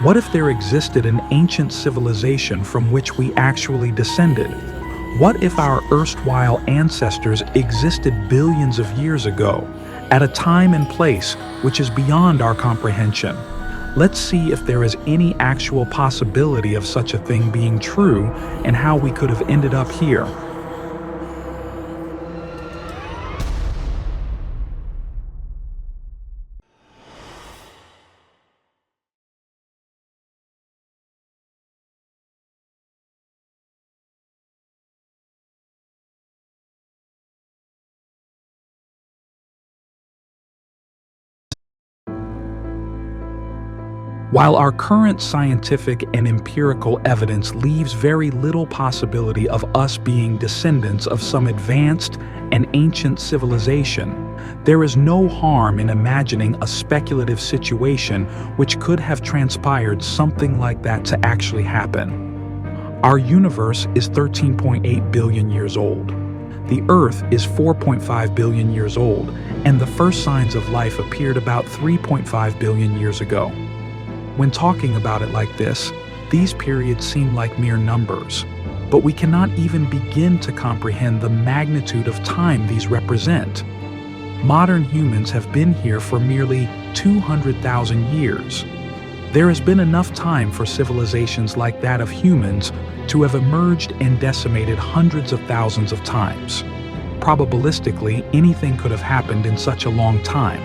What if there existed an ancient civilization from which we actually descended? What if our erstwhile ancestors existed billions of years ago, at a time and place which is beyond our comprehension? Let's see if there is any actual possibility of such a thing being true and how we could have ended up here. While our current scientific and empirical evidence leaves very little possibility of us being descendants of some advanced and ancient civilization, there is no harm in imagining a speculative situation which could have transpired something like that to actually happen. Our universe is 13.8 billion years old. The Earth is 4.5 billion years old, and the first signs of life appeared about 3.5 billion years ago. When talking about it like this, these periods seem like mere numbers, but we cannot even begin to comprehend the magnitude of time these represent. Modern humans have been here for merely 200,000 years. There has been enough time for civilizations like that of humans to have emerged and decimated hundreds of thousands of times. Probabilistically, anything could have happened in such a long time.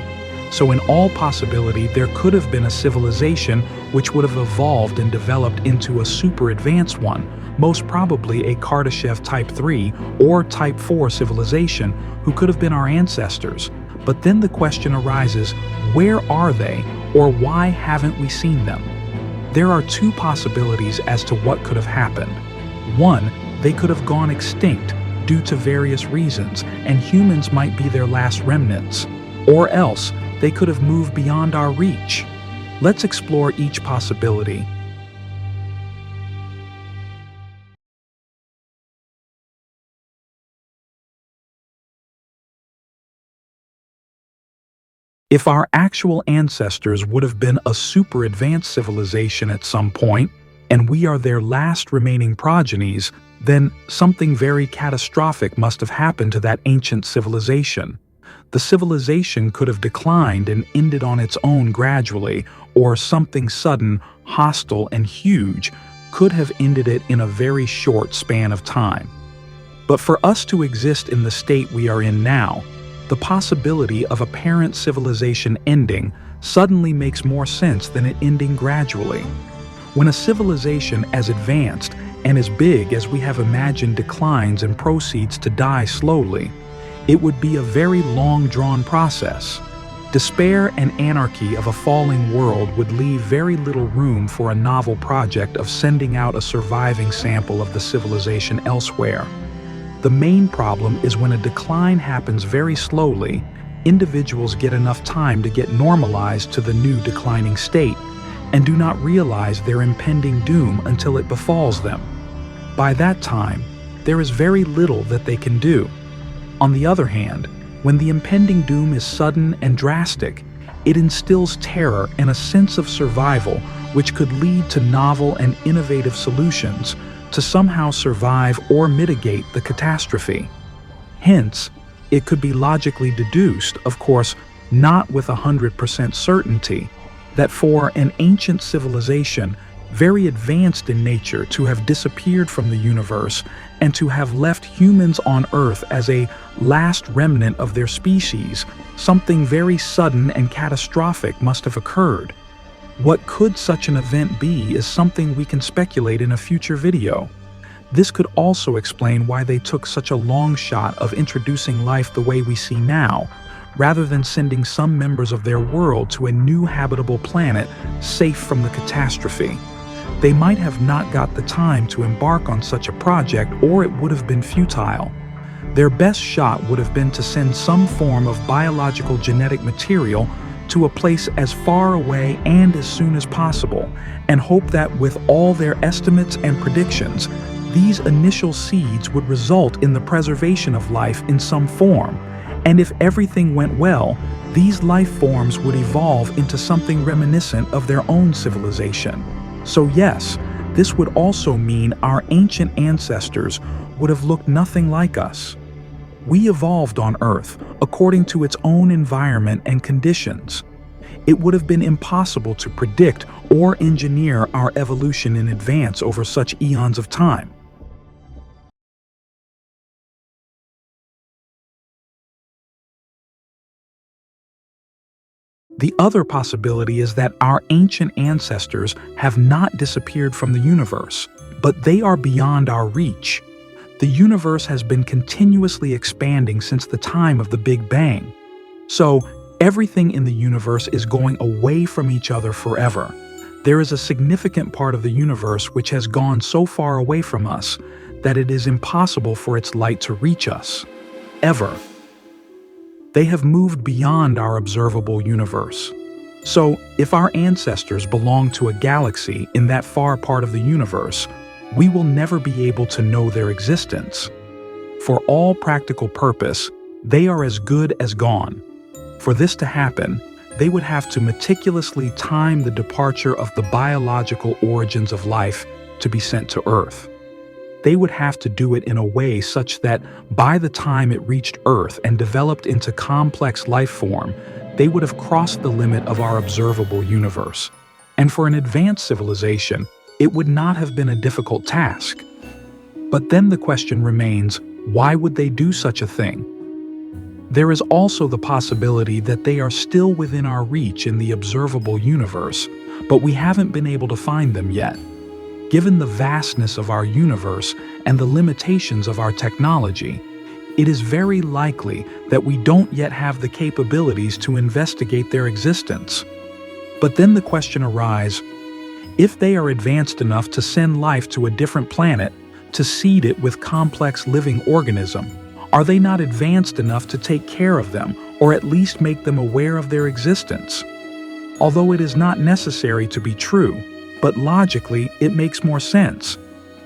So in all possibility, there could have been a civilization which would have evolved and developed into a super advanced one, most probably a Kardashev Type 3 or Type 4 civilization who could have been our ancestors. But then the question arises, where are they, or why haven't we seen them? There are two possibilities as to what could have happened. One, they could have gone extinct due to various reasons, and humans might be their last remnants. Or else, they could have moved beyond our reach. Let's explore each possibility. If our actual ancestors would have been a super advanced civilization at some point, and we are their last remaining progenies, then something very catastrophic must have happened to that ancient civilization. The civilization could have declined and ended on its own gradually, or something sudden, hostile, and huge could have ended it in a very short span of time. But for us to exist in the state we are in now, the possibility of a parent civilization ending suddenly makes more sense than it ending gradually. When a civilization as advanced and as big as we have imagined declines and proceeds to die slowly, it would be a very long-drawn process. Despair and anarchy of a falling world would leave very little room for a novel project of sending out a surviving sample of the civilization elsewhere. The main problem is when a decline happens very slowly, individuals get enough time to get normalized to the new declining state and do not realize their impending doom until it befalls them. By that time, there is very little that they can do. On the other hand, when the impending doom is sudden and drastic, it instills terror and a sense of survival which could lead to novel and innovative solutions to somehow survive or mitigate the catastrophe. Hence, it could be logically deduced, of course, not with 100% certainty, that for an ancient civilization, very advanced in nature, to have disappeared from the universe and to have left humans on Earth as a last remnant of their species, something very sudden and catastrophic must have occurred. What could such an event be is something we can speculate in a future video. This could also explain why they took such a long shot of introducing life the way we see now, rather than sending some members of their world to a new habitable planet safe from the catastrophe. They might have not got the time to embark on such a project, or it would have been futile. Their best shot would have been to send some form of biological genetic material to a place as far away and as soon as possible, and hope that with all their estimates and predictions, these initial seeds would result in the preservation of life in some form, And if everything went well, these life forms would evolve into something reminiscent of their own civilization. So yes, this would also mean our ancient ancestors would have looked nothing like us. We evolved on Earth according to its own environment and conditions. It would have been impossible to predict or engineer our evolution in advance over such eons of time. The other possibility is that our ancient ancestors have not disappeared from the universe, but they are beyond our reach. The universe has been continuously expanding since the time of the Big Bang. So, everything in the universe is going away from each other forever. There is a significant part of the universe which has gone so far away from us that it is impossible for its light to reach us. Ever. They have moved beyond our observable universe. So, if our ancestors belong to a galaxy in that far part of the universe, we will never be able to know their existence. For all practical purpose, they are as good as gone. For this to happen, they would have to meticulously time the departure of the biological origins of life to be sent to Earth. They would have to do it in a way such that by the time it reached Earth and developed into complex life form, they would have crossed the limit of our observable universe. And for an advanced civilization, it would not have been a difficult task. But then the question remains, why would they do such a thing? There is also the possibility that they are still within our reach in the observable universe, but we haven't been able to find them yet. Given the vastness of our universe and the limitations of our technology, it is very likely that we don't yet have the capabilities to investigate their existence. But then the question arises, if they are advanced enough to send life to a different planet, to seed it with complex living organism, are they not advanced enough to take care of them or at least make them aware of their existence? Although it is not necessary to be true, but logically it makes more sense.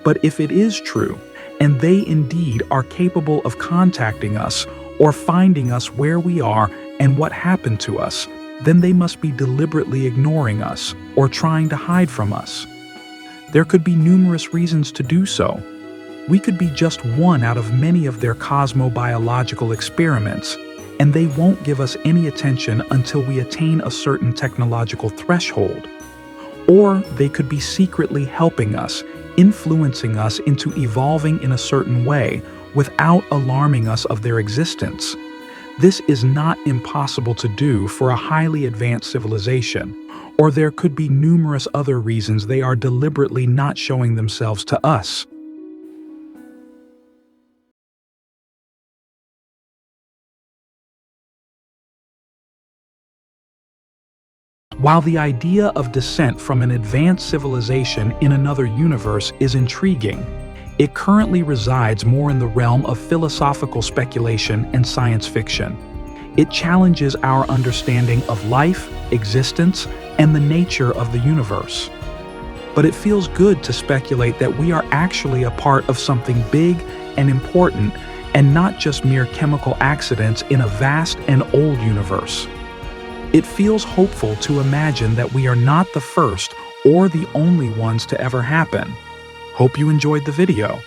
But if it is true, and they indeed are capable of contacting us or finding us where we are and what happened to us, then they must be deliberately ignoring us or trying to hide from us. There could be numerous reasons to do so. We could be just one out of many of their cosmobiological experiments, and they won't give us any attention until we attain a certain technological threshold. Or they could be secretly helping us, influencing us into evolving in a certain way without alarming us of their existence. This is not impossible to do for a highly advanced civilization, or there could be numerous other reasons they are deliberately not showing themselves to us. While the idea of descent from an advanced civilization in another universe is intriguing, it currently resides more in the realm of philosophical speculation and science fiction. It challenges our understanding of life, existence, and the nature of the universe. But it feels good to speculate that we are actually a part of something big and important, and not just mere chemical accidents in a vast and old universe. It feels hopeful to imagine that we are not the first or the only ones to ever happen. Hope you enjoyed the video.